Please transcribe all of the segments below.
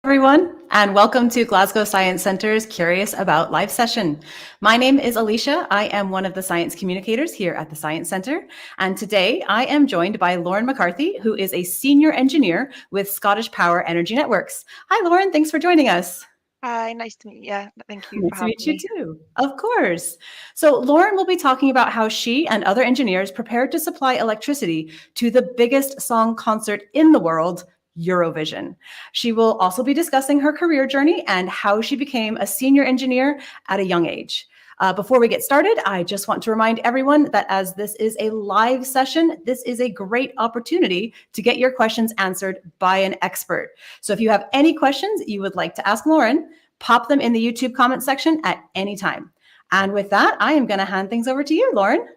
Everyone, and welcome to Glasgow Science Centre's Curious About Live session. My name is Alicia. I am one of the science communicators here at the Science Centre, and today I am joined by Lauren McCarthy, who is a senior engineer with Scottish Power Energy Networks. Hi, Lauren. Thanks for joining us. Hi, nice to meet you. Thank you for Nice to having meet you me. too. Of course. So, Lauren will be talking about how she and other engineers prepared to supply electricity to the biggest song concert in the world, Eurovision. She will also be discussing her career journey and how she became a senior engineer at a young age. Before we get started, I just want to remind everyone that as this is a live session, this is a great opportunity to get your questions answered by an expert. So if you have any questions you would like to ask Lauren, pop them in the YouTube comment section at any time. And with that, I am going to hand things over to you, Lauren.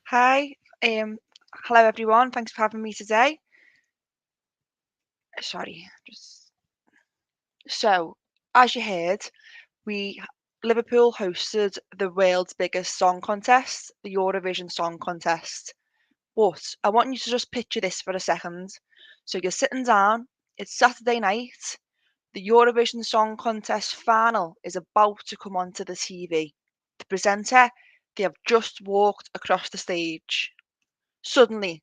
Hi, hello everyone. Thanks for having me today. Sorry, so as you heard, Liverpool hosted the world's biggest song contest, the Eurovision Song Contest. But I want you to just picture this for a second. So you're sitting down, it's Saturday night, the Eurovision Song Contest final is about to come onto the TV. The presenter, they have just walked across the stage. Suddenly,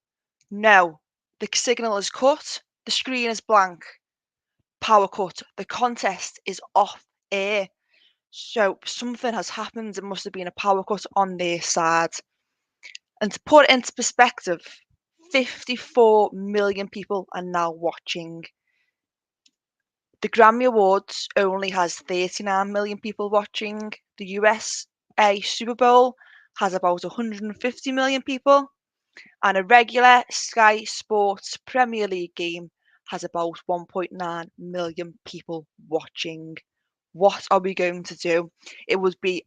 no, the signal is cut, the screen is blank, power cut, the contest is off air. So something has happened. It must have been a power cut on their side. And to put it into perspective, 54 million people are now watching. The Grammy Awards only has 39 million people watching. The USA Super Bowl has about 150 million people. And a regular Sky Sports Premier League game has about 1.9 million people watching. What are we going to do? It would be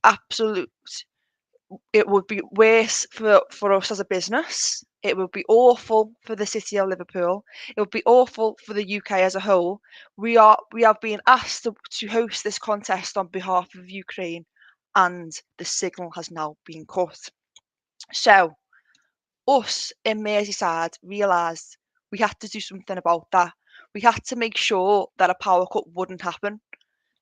worse for us as a business. It would be awful for the city of Liverpool. It would be awful for the UK as a whole. We have been asked to host this contest on behalf of Ukraine, and the signal has now been cut. So us in Merseyside realised we had to do something about that. We had to make sure that a power cut wouldn't happen.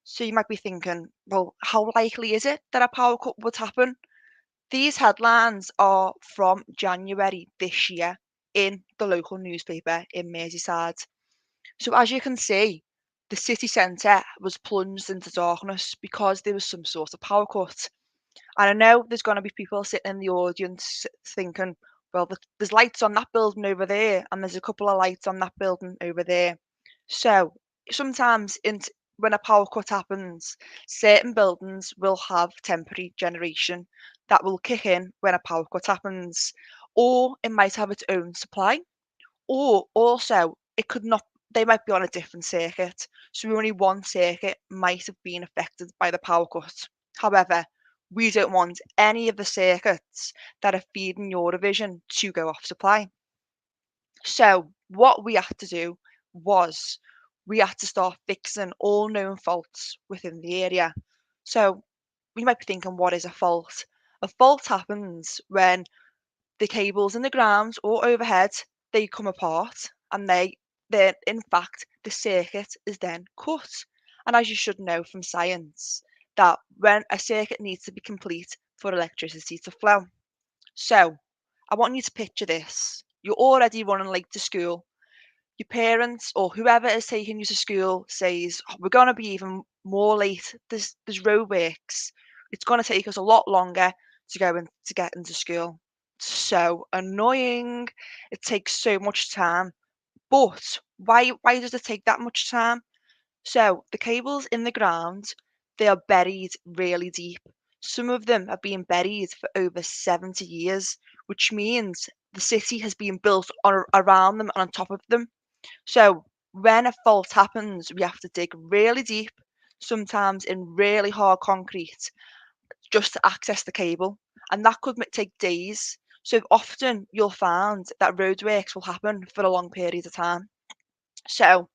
So you might be thinking, well, how likely is it that a power cut would happen? These headlines are from January this year in the local newspaper in Merseyside. So as you can see, the city centre was plunged into darkness because there was some sort of power cut. And I know there's going to be people sitting in the audience thinking, well, there's lights on that building over there, and there's a couple of lights on that building over there. So sometimes when a power cut happens, certain buildings will have temporary generation that will kick in when a power cut happens, or it might have its own supply, or also it could not. They might be on a different circuit, so only one circuit might have been affected by the power cut. However, we don't want any of the circuits that are feeding Eurovision to go off supply. So what we had to do was we had to start fixing all known faults within the area. So you might be thinking, what is a fault? A fault happens when the cables in the ground or overhead, they come apart, and then in fact the circuit is then cut. And as you should know from science, that when a circuit needs to be complete for electricity to flow. So I want you to picture this. You're already running late to school. Your parents or whoever is taking you to school says, "Oh, we're going to be even more late. There's roadworks. It's going to take us a lot longer to get into school." So annoying. It takes so much time. But why does it take that much time? So the cables in the ground, they are buried really deep. Some of them have been buried for over 70 years, which means the city has been built around them and on top of them. So when a fault happens, we have to dig really deep, sometimes in really hard concrete, just to access the cable. And that could take days. So often you'll find that roadworks will happen for a long period of time. So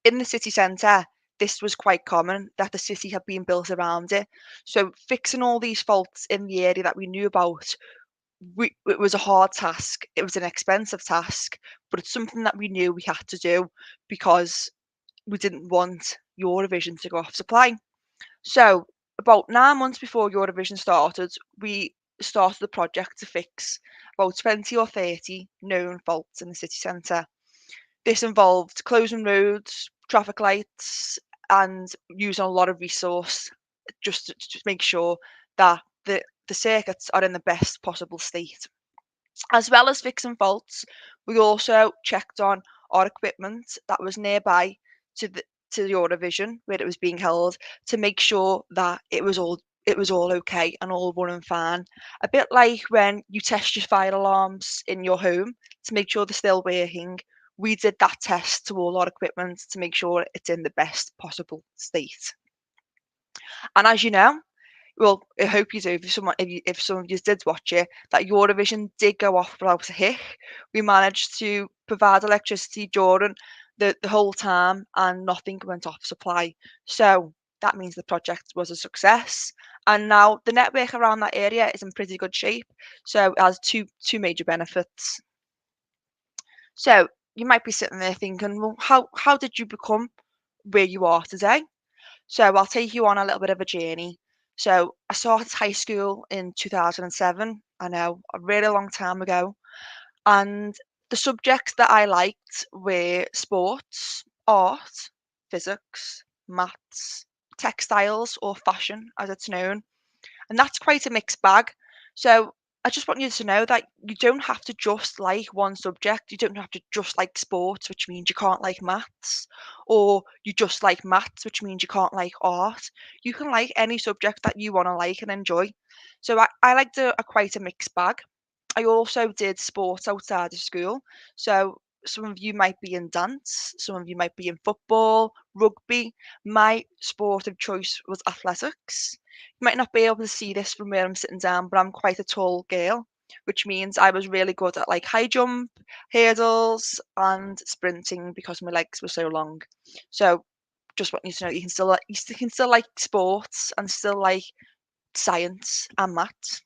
in the city centre, this was quite common that the city had been built around it. So fixing all these faults in the area that we knew about, it was a hard task. It was an expensive task, but it's something that we knew we had to do because we didn't want Eurovision to go off supply. So about 9 months before Eurovision started, we started the project to fix about 20 or 30 known faults in the city centre. This involved closing roads, traffic lights, and using a lot of resource just to make sure that the circuits are in the best possible state. As well as fixing faults, we also checked on our equipment that was nearby to the Eurovision where it was being held to make sure that it was all okay and all running fine. A bit like when you test your fire alarms in your home to make sure they're still working. We did that test to all our equipment to make sure it's in the best possible state. And as you know, well, I hope you do. If some of you did watch it, that Eurovision did go off without a hitch. We managed to provide electricity during the whole time, and nothing went off supply. So that means the project was a success. And now the network around that area is in pretty good shape. So it has two major benefits. So you might be sitting there thinking, well, how did you become where you are today? So I'll take you on a little bit of a journey. So I started high school in 2007. I know, a really long time ago. And the subjects that I liked were sports, art, physics, maths, textiles, or fashion, as it's known. And that's quite a mixed bag. So I just want you to know that you don't have to just like one subject. You don't have to just like sports, which means you can't like maths, or you just like maths, which means you can't like art. You can like any subject that you want to like and enjoy. So I liked quite a mixed bag. I also did sports outside of school. So some of you might be in dance, some of you might be in football, rugby. My sport of choice was athletics. You might not be able to see this from where I'm sitting down, but I'm quite a tall girl, which means I was really good at like high jump, hurdles, and sprinting because my legs were so long. So just want you to know you can still like sports and still like science and maths.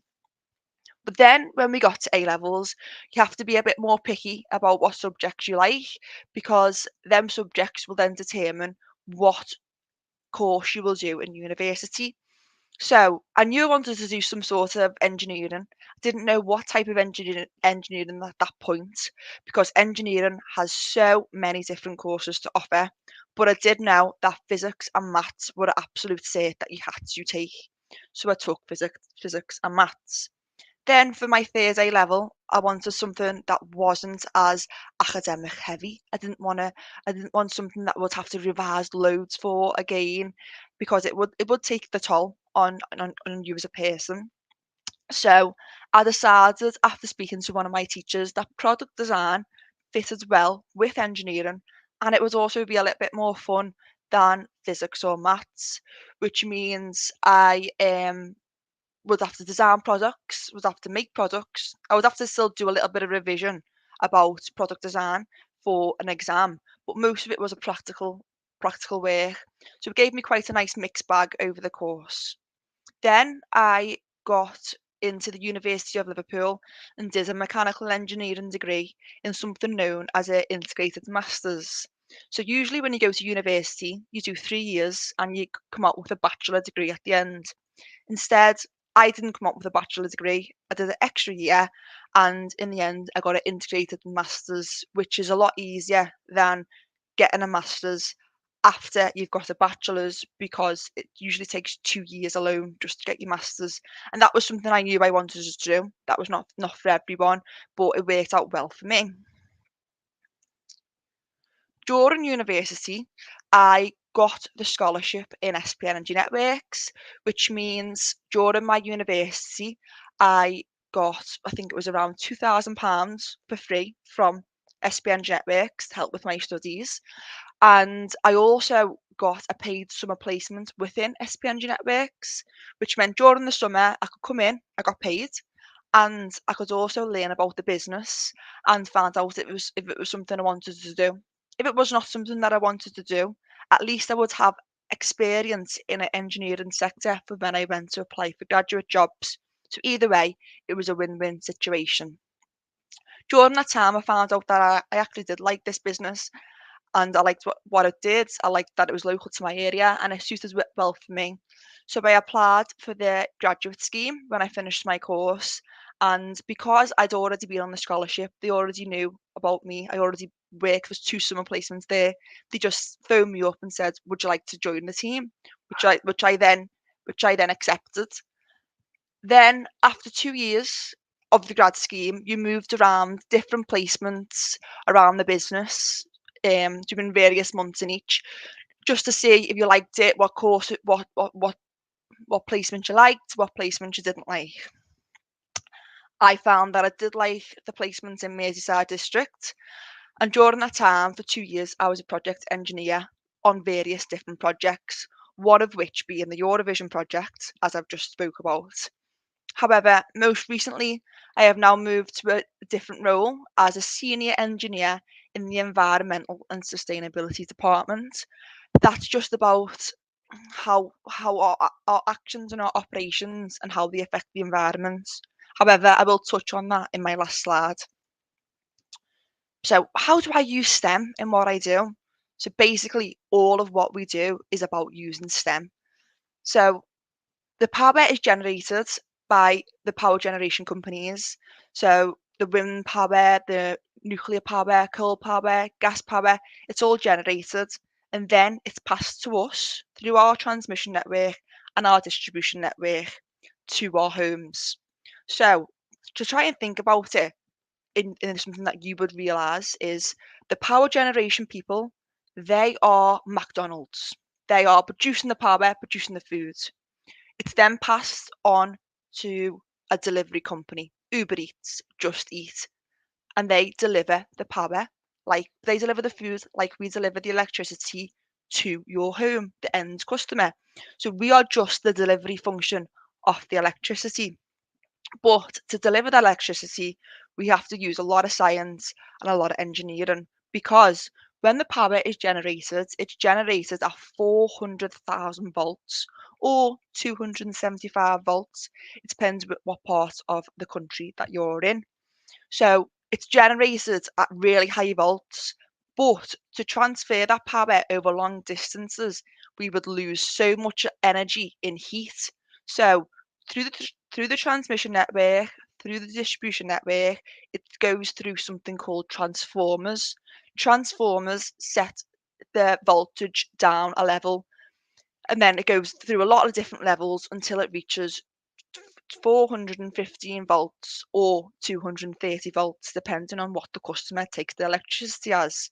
But then when we got to A levels, you have to be a bit more picky about what subjects you like because them subjects will then determine what course you will do in university. So I knew I wanted to do some sort of engineering. I didn't know what type of engineering at that point because engineering has so many different courses to offer. But I did know that physics and maths were an absolute set that you had to take. So I took physics and maths. Then for my third A level, I wanted something that wasn't as academic heavy. I didn't want something that I would have to revise loads for again because it would take the toll on you as a person. So I decided after speaking to one of my teachers that product design fitted well with engineering and it would also be a little bit more fun than physics or maths, which means I would have to design products, would have to make products. I would have to still do a little bit of revision about product design for an exam, but most of it was a practical work. So it gave me quite a nice mixed bag over the course. Then I got into the University of Liverpool and did a mechanical engineering degree in something known as an integrated masters. So usually when you go to university, you do 3 years and you come out with a bachelor degree at the end. Instead, I didn't come up with a bachelor degree. I did an extra year, and in the end, I got an integrated master's, which is a lot easier than getting a master's after you've got a bachelor's because it usually takes 2 years alone just to get your master's. And that was something I knew I wanted to do. That was not for everyone, but it worked out well for me. During university, I got the scholarship in SP Energy Networks, which means during my university, I got, I think it was around £2,000 for free from SP Energy Networks to help with my studies. And I also got a paid summer placement within SP Energy Networks, which meant during the summer I could come in, I got paid, and I could also learn about the business and find out if it was something I wanted to do. If it was not something that I wanted to do, at least I would have experience in an engineering sector for when I went to apply for graduate jobs. So either way, it was a win-win situation. During that time, I found out that I actually did like this business and I liked what it did. I liked that it was local to my area and it suited well for me. So I applied for the graduate scheme when I finished my course. And because I'd already been on the scholarship, they already knew about me. I already worked for 2 summer placements there. They just phoned me up and said, "Would you like to join the team?" Which I then accepted. Then, after 2 years of the grad scheme, you moved around different placements around the business, doing various months in each, just to see if you liked it, what course, what placement you liked, what placement you didn't like. I found that I did like the placements in Merseyside district, and during that time, for 2 years, I was a project engineer on various different projects, one of which being the Eurovision project, as I've just spoke about. However, most recently, I have now moved to a different role as a senior engineer in the environmental and sustainability department. That's just about how our actions and our operations and how they affect the environment. However, I will touch on that in my last slide. So, how do I use STEM in what I do? So, basically, all of what we do is about using STEM. So, the power is generated by the power generation companies. So, the wind power, the nuclear power, coal power, gas power, it's all generated and then it's passed to us through our transmission network and our distribution network to our homes. So, to try and think about it, in something that you would realize is the power generation people, they are McDonald's. They are producing the power, producing the food. It's then passed on to a delivery company, Uber Eats, Just Eat, and they deliver the power, like they deliver the food, like we deliver the electricity to your home, the end customer. So we are just the delivery function of the electricity. But to deliver the electricity, we have to use a lot of science and a lot of engineering because when the power is generated, it's generated at 400,000 volts or 275 volts. It depends what part of the country that you're in. So it's generated at really high volts. But to transfer that power over long distances, we would lose so much energy in heat. So through the transmission network, through the distribution network, it goes through something called transformers. Transformers set the voltage down a level, and then it goes through a lot of different levels until it reaches 415 volts or 230 volts, depending on what the customer takes the electricity as.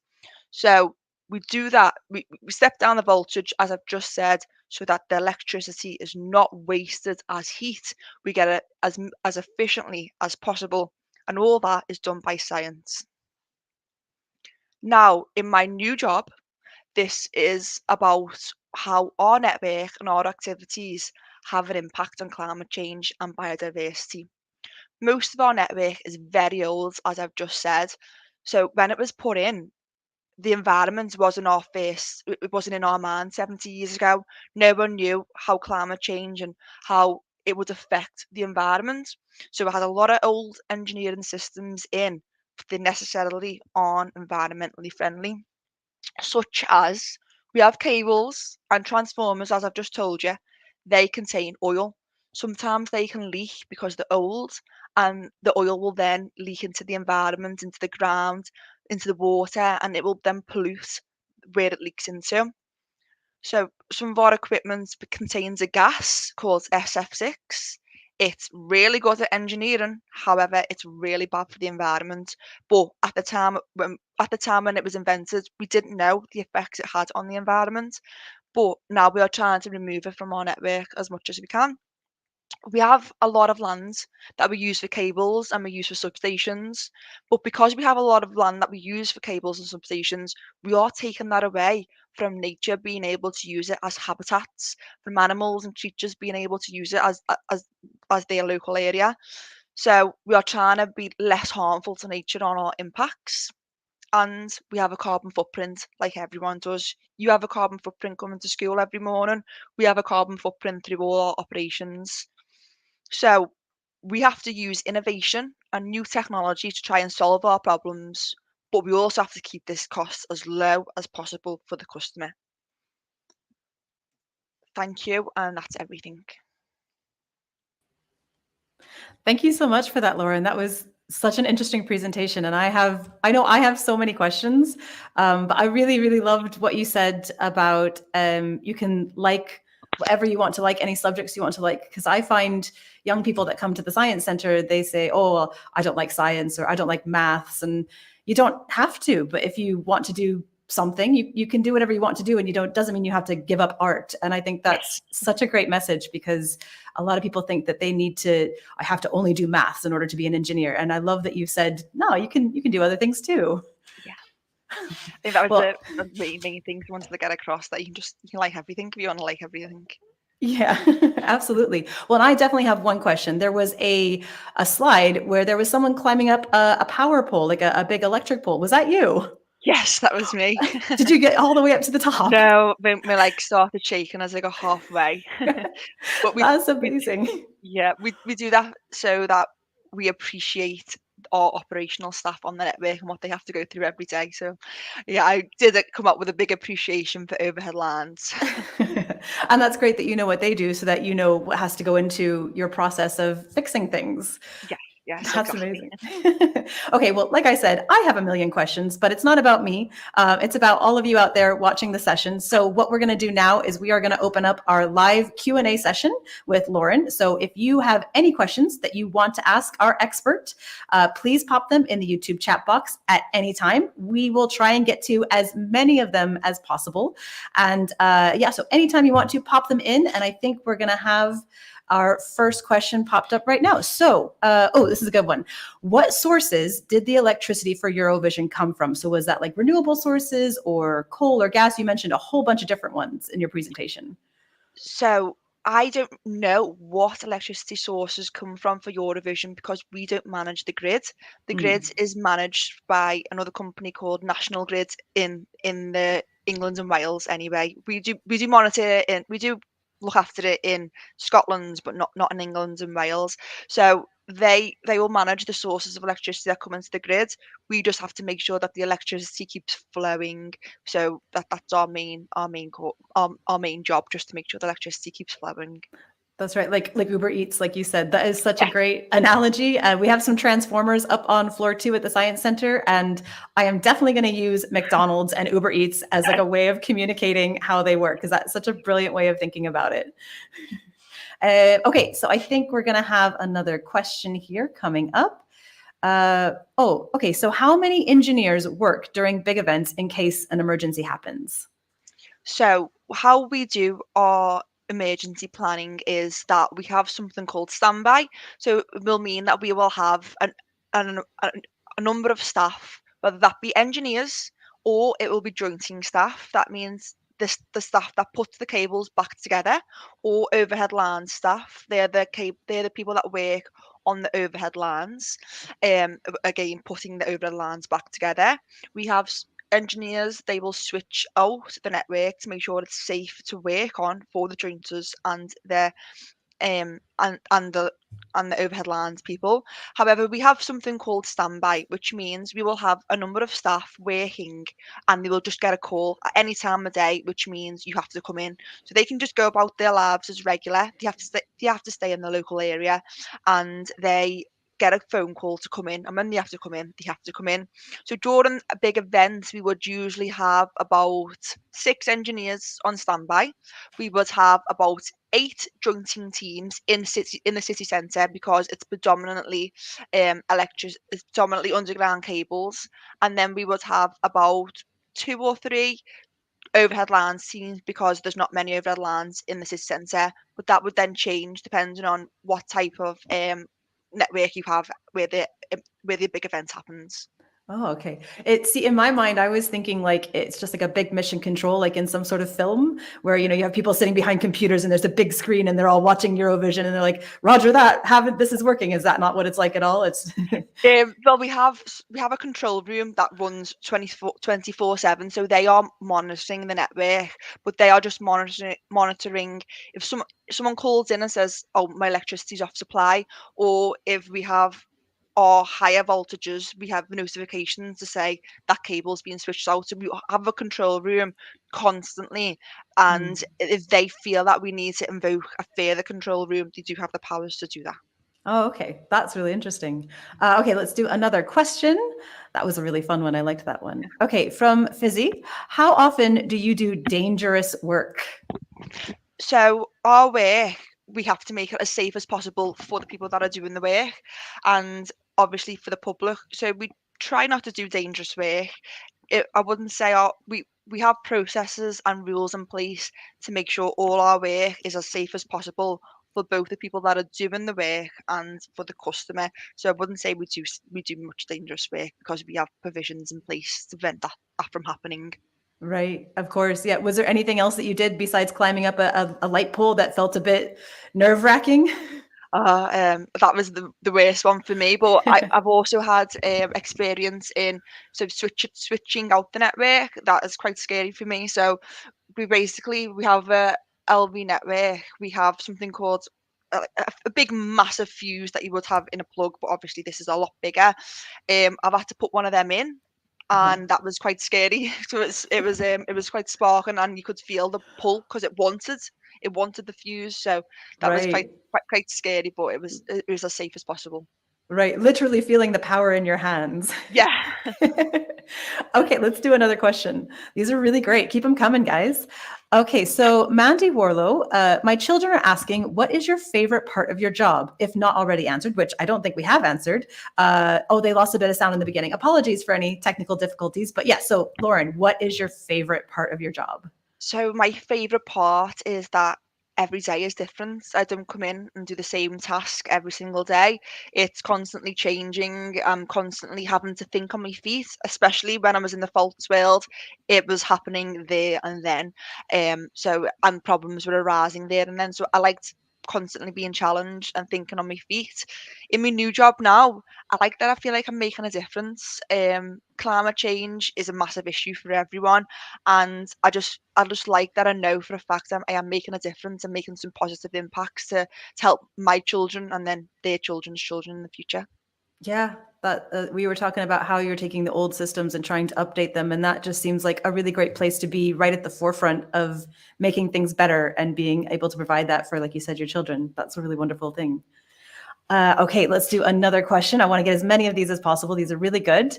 So we do that, we step down the voltage, as I've just said, so that the electricity is not wasted as heat. We get it as efficiently as possible, and all that is done by science. Now, in my new job, this is about how our network and our activities have an impact on climate change and biodiversity. Most of our network is very old, as I've just said. So when it was put in, the environment wasn't our face, it wasn't in our mind 70 years ago. No one knew how climate change and how it would affect the environment. So it had a lot of old engineering systems in, but they necessarily aren't environmentally friendly, such as we have cables and transformers, as I've just told you, they contain oil. Sometimes they can leak because they're old, and the oil will then leak into the environment, into the ground, into the water, and it will then pollute where it leaks into. So some of our equipment contains a gas called SF6. It's really good at engineering, however, it's really bad for the environment. But at the time when it was invented, we didn't know the effects it had on the environment. But now we are trying to remove it from our network as much as we can. We have a lot of land that we use for cables and we use for substations, but because we have a lot of land that we use for cables and substations, we are taking that away from nature being able to use it as habitats, from animals and creatures being able to use it as their local area. So we are trying to be less harmful to nature on our impacts. And we have a carbon footprint like everyone does. You have a carbon footprint coming to school every morning. We have a carbon footprint through all our operations. So we have to use innovation and new technology to try and solve our problems, but we also have to keep this cost as low as possible for the customer. Thank you, and that's everything. Thank you so much for that, Lauren. That was such an interesting presentation. And I know I have so many questions, but I really, really loved what you said about you can like whatever you want to like, any subjects you want to like. Because I find young people that come to the Science Center, they say, oh, well, I don't like science or I don't like maths. And you don't have to, but if you want to do something, you can do whatever you want to do, and doesn't mean you have to give up art. And I think that's such a great message, because a lot of people think that I have to only do maths in order to be an engineer. And I love that you said, no, you can do other things too. Yeah. I think that was Well, the main thing I wanted to get across, that you can like everything if you want to like everything. yeah, absolutely. Well, and I definitely have one question. There was a slide where there was someone climbing up a power pole, like a big electric pole. Was that you? Yes, that was me. Did you get all the way up to the top? No, my legs started shaking as I got halfway. But That's amazing. we do that so that we appreciate our operational staff on the network and what they have to go through every day. So yeah, I did come up with a big appreciation for overhead lines. And that's great that you know what they do, so that you know what has to go into your process of fixing things. Yes, That's exactly. amazing. Okay, well, like I said, I have a million questions, but it's not about me. It's about all of you out there watching the session. So what we're going to do now is we are going to open up our live Q&A session with Lauren. So if you have any questions that you want to ask our expert, please pop them in the YouTube chat box at any time. We will try and get to as many of them as possible. And so anytime you want to, pop them in. And I think we're going to have our first question popped up right now. So, this is a good one. What sources did the electricity for Eurovision come from? So was that like renewable sources or coal or gas? You mentioned a whole bunch of different ones in your presentation. So I don't know what electricity sources come from for Eurovision, because we don't manage the grid. The grid is managed by another company called National Grid in the England and Wales. Anyway, we do monitor it, we do look after it in Scotland, but not in England and Wales. So they will manage the sources of electricity that come into the grid. We just have to make sure that the electricity keeps flowing. So that's our main job, just to make sure the electricity keeps flowing. That's right. Like Uber Eats, like you said, that is such a Yeah. great analogy. We have some transformers up on floor 2 at the Science Center, and I am definitely going to use McDonald's and Uber Eats as like a way of communicating how they work, because that's such a brilliant way of thinking about it. Okay, so I think we're going to have another question here coming up. Okay. So how many engineers work during big events in case an emergency happens? So how we do our emergency planning is that we have something called standby. So it will mean that we will have a number of staff, whether that be engineers or it will be jointing staff. That means the staff that puts the cables back together, or overhead line staff. They're the people that work on the overhead lines. Again, putting the overhead lines back together. We have engineers. They will switch out the network to make sure it's safe to work on for the jointers and their and the overhead lines people. However, we have something called standby, which means we will have a number of staff working, and they will just get a call at any time of day, which means you have to come in. So they can just go about their lives as regular. They have to stay in the local area, and they get a phone call to come in, and when they have to come in, they have to come in. So during a big event, we would usually have about 6 engineers on standby. We would have about 8 jointing teams in the city centre, because it's predominantly it's predominantly underground cables, and then we would have about 2 or 3 overhead lines teams, because there's not many overhead lines in the city centre. But that would then change depending on what type of network you have where the big event happens. Oh, okay. See, in my mind, I was thinking like it's just like a big mission control, like in some sort of film where, you have people sitting behind computers and there's a big screen and they're all watching Eurovision and they're like, Roger that, this is working. Is that not what it's like at all? It's Well, we have a control room that runs 24/7, so they are monitoring the network, but they are just monitoring if someone calls in and says, "Oh, my electricity's off supply," or if we have are higher voltages, we have notifications to say that cable's being switched out. So we have a control room constantly. And Mm. if they feel that we need to invoke a further control room, they do have the powers to do that. Oh, okay. That's really interesting. Okay, let's do another question. That was a really fun one. I liked that one. Okay, from Fizzy, how often do you do dangerous work? So our work, we have to make it as safe as possible for the people that are doing the work, and obviously for the public. So we try not to do dangerous work. I wouldn't say we have processes and rules in place to make sure all our work is as safe as possible for both the people that are doing the work and for the customer. So I wouldn't say we do much dangerous work because we have provisions in place to prevent that from happening. Right, of course. Yeah. Was there anything else that you did besides climbing up a light pole that felt a bit nerve-wracking? That was the worst one for me. But I've also had experience in switching out the network. That is quite scary for me. So we have a LV network. We have something called a big massive fuse that you would have in a plug, but obviously this is a lot bigger. I've had to put one of them in, Uh-huh. and that was quite scary. So it was quite sparking, and you could feel the pull because it wanted the fuse. So that was quite Right. quite scary, but it was as safe as possible. Right. Literally feeling the power in your hands. Yeah. Okay, let's do another question. These are really great. Keep them coming, guys. Okay, so Mandy Warlow, my children are asking, what is your favorite part of your job? If not already answered, which I don't think we have answered. Oh, they lost a bit of sound in the beginning. Apologies for any technical difficulties. But yeah, so Lauren, what is your favorite part of your job? So my favorite part is that every day is different. I don't come in and do the same task every single day. It's constantly changing. I'm constantly having to think on my feet, especially when I was in the faults world. It was happening there and then. And problems were arising there and then. So I liked constantly being challenged and thinking on my feet. In my new job now, I like that I feel like I'm making a difference. Climate change is a massive issue for everyone, and I just like that I know for a fact I am making a difference and making some positive impacts to help my children and then their children's children in the future. Yeah, that we were talking about how you're taking the old systems and trying to update them, and that just seems like a really great place to be, right at the forefront of making things better and being able to provide that for, like you said, your children. That's a really wonderful thing. Okay, let's do another question. I want to get as many of these as possible. These are really good.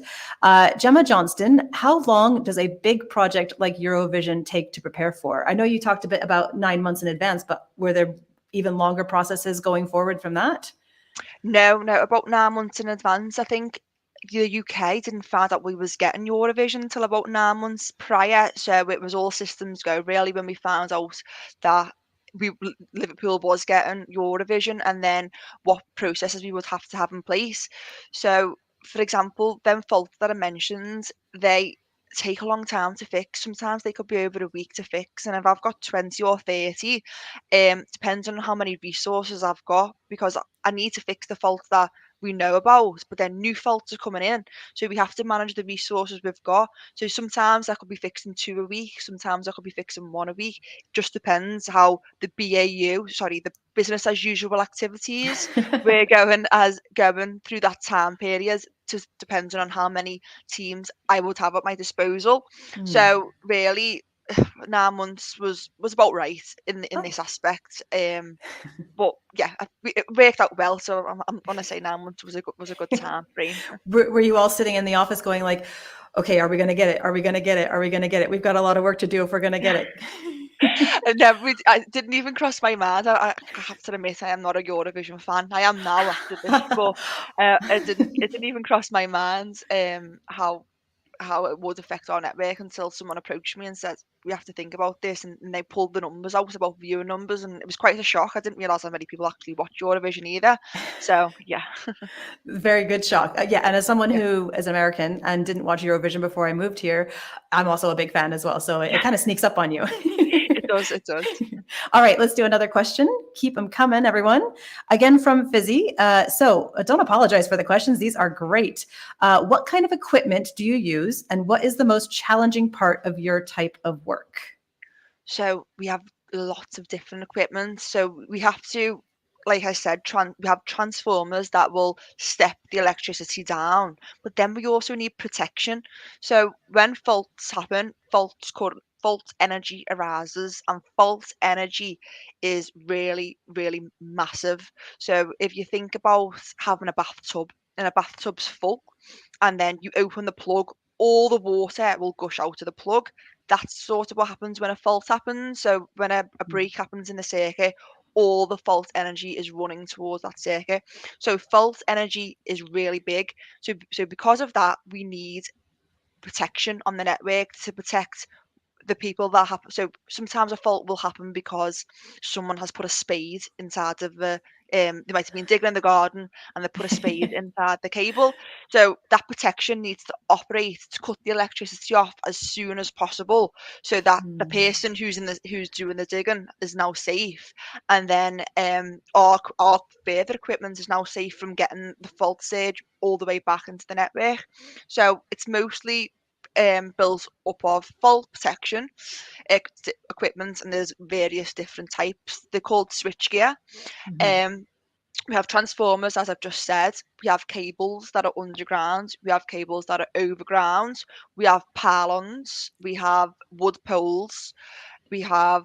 Gemma Johnston, how long does a big project like Eurovision take to prepare for? I know you talked a bit about 9 months in advance, but were there even longer processes going forward from that? No, no, about 9 months in advance. I think the UK didn't find out we was getting Eurovision until about 9 months prior. So it was all systems go really when we found out that Liverpool was getting Eurovision, and then what processes we would have to have in place. So, for example, them faults that I mentioned, they take a long time to fix. Sometimes they could be over a week to fix, and if I've got 20 or 30, depends on how many resources I've got, because I need to fix the faults that we know about, but then new faults are coming in. So we have to manage the resources we've got. So sometimes I could be fixing two a week, sometimes I could be fixing one a week. Just depends how the the business as usual activities we're going through that time period. To depending on how many teams I would have at my disposal. Hmm. So really, 9 months was about right in Oh. this aspect. But yeah, it worked out well. So I'm gonna say 9 months was a good time frame. Were you all sitting in the office going like, okay, are we going to get it? Are we going to get it? Are we going to get it? We've got a lot of work to do if we're going to get it. And it didn't even cross my mind. I have to admit, I am not a Eurovision fan. I am now after this, but it didn't even cross my mind how it would affect our network until someone approached me and said, we have to think about this. And they pulled the numbers out about viewer numbers. And it was quite a shock. I didn't realise how many people actually watch Eurovision either. So, yeah. Very good shock. Yeah, and as someone Yeah. who is American and didn't watch Eurovision before I moved here, I'm also a big fan as well. So it Yeah. kind of sneaks up on you. It does. It does. All right, let's do another question. Keep them coming, everyone. Again from Fizzy. Don't apologize for the questions. These are great. What kind of equipment do you use, and what is the most challenging part of your type of work? So we have lots of different equipment. So we have to like I said, we have transformers that will step the electricity down, but then we also need protection. So when faults happen, fault energy arises, and fault energy is really, really massive. So if you think about having a bathtub, and a bathtub's full, and then you open the plug, all the water will gush out of the plug. That's sort of what happens when a fault happens. So when a break happens in the circuit, all the fault energy is running towards that circuit. So fault energy is really big. So because of that, we need protection on the network to protect the people that happen. So sometimes a fault will happen because someone has put a spade inside of the they might have been digging in the garden and they put a spade inside the cable. So that protection needs to operate to cut the electricity off as soon as possible, so that the person who's doing the digging is now safe, and then our further equipment is now safe from getting the fault surge all the way back into the network. So it's mostly built up of fault protection equipment, and there's various different types. They're called switchgear. Um, we have transformers, as I've just said. We have cables that are underground. We have cables that are overground. We have pylons. We have wood poles. We have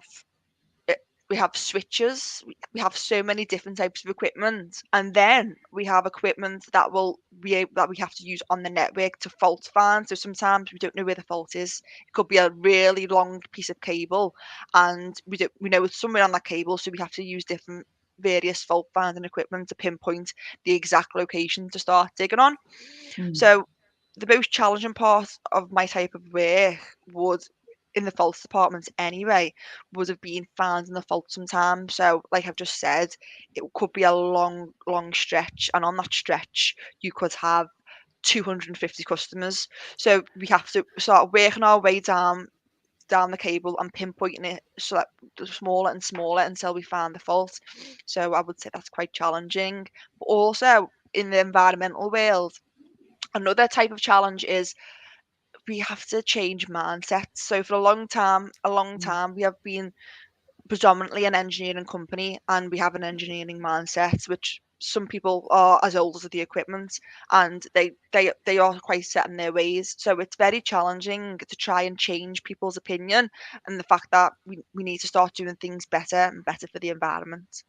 uh, we have switches. We have so many different types of equipment, and then we have equipment that that we have to use on the network to fault find. So sometimes we don't know where the fault is. It could be a really long piece of cable, and we know it's somewhere on that cable, so we have to use different various fault finding equipment to pinpoint the exact location to start digging on. So the most challenging part of my type of work would, in the faults department anyway, would have been finding the fault sometimes. So like I've just said, it could be a long, long stretch, and on that stretch you could have 250 customers. So we have to start working our way down the cable and pinpointing it so that smaller and smaller until we find the fault. So I would say that's quite challenging. But also in the environmental world, another type of challenge is we have to change mindsets. So for a long time, we have been predominantly an engineering company, and we have an engineering mindset, which some people are as old as the equipment, and they are quite set in their ways. So it's very challenging to try and change people's opinion, and the fact that we need to start doing things better and better for the environment.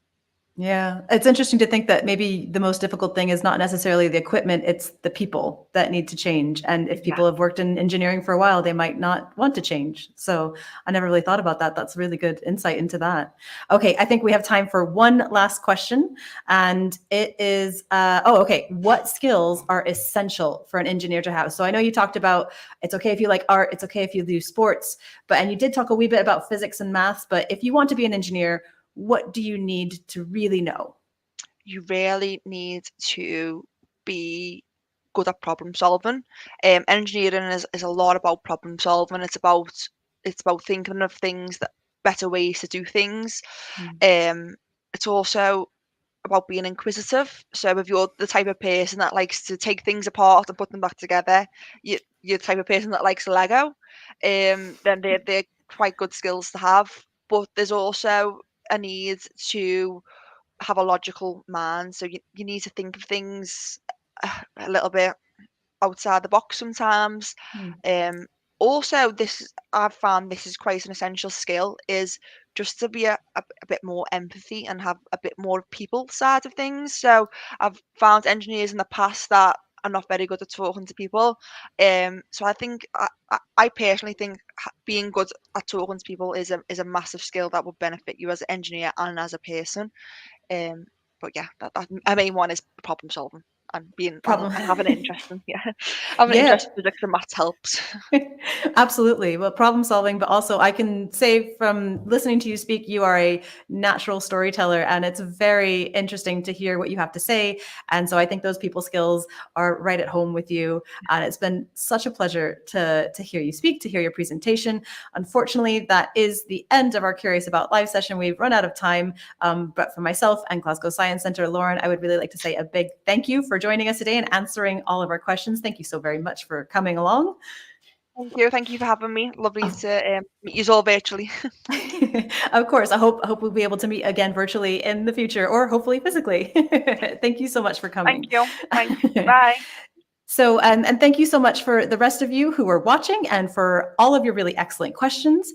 Yeah, it's interesting to think that maybe the most difficult thing is not necessarily the equipment, it's the people that need to change. And if Yeah. people have worked in engineering for a while, they might not want to change. So I never really thought about that. That's really good insight into that. Okay, I think we have time for one last question. And it is, okay. What skills are essential for an engineer to have? So I know you talked about it's okay if you like art, it's okay if you do sports, and you did talk a wee bit about physics and maths, but if you want to be an engineer, what do you need to really know? You really need to be good at problem solving. Engineering is a lot about problem solving. It's about thinking of things that better ways to do things. Um, it's also about being inquisitive. So if you're the type of person that likes to take things apart and put them back together, you're the type of person that likes Lego, then they're quite good skills to have. But there's also a need to have a logical mind. So you need to think of things a little bit outside the box sometimes. Um, Also, this I've found this is quite an essential skill, is just to be a bit more empathy and have a bit more people side of things. So I've found engineers in the past that are not very good at talking to people. So I think I personally think being good at talking to people is a massive skill that will benefit you as an engineer and as a person. Um, but yeah, that my main one is problem solving and being Problem. and having an interest in having an Yeah. interest in physics and maths helps. Absolutely. Well, problem solving, but also I can say from listening to you speak, you are a natural storyteller, and it's very interesting to hear what you have to say. And so I think those people skills are right at home with you. And it's been such a pleasure to hear you speak, to hear your presentation. Unfortunately, that is the end of our Curious About Live session. We've run out of time. But for myself and Glasgow Science Centre, Lauren, I would really like to say a big thank you for joining us today and answering all of our questions. Thank you so very much for coming along. Thank you for having me. Lovely to meet you all virtually. Of course, I hope we'll be able to meet again virtually in the future, or hopefully physically. Thank you so much for Thank coming. you. Thanks. Bye. So, and thank you so much for the rest of you who are watching and for all of your really excellent questions.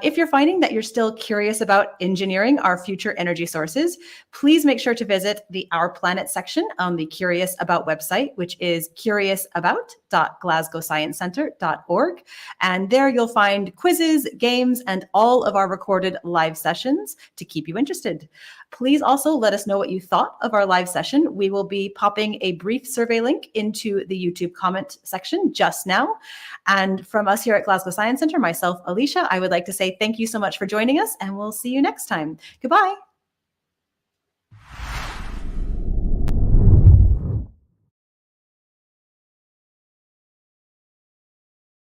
If you're finding that you're still curious about engineering our future energy sources, please make sure to visit the Our Planet section on the Curious About website, which is curiousabout.glasgowsciencecentre.org. And there you'll find quizzes, games, and all of our recorded live sessions to keep you interested. Please also let us know what you thought of our live session. We will be popping a brief survey link into the YouTube comment section just now. And from us here at Glasgow Science Centre, myself, Alicia, I would like to say thank you so much for joining us, and we'll see you next time. Goodbye.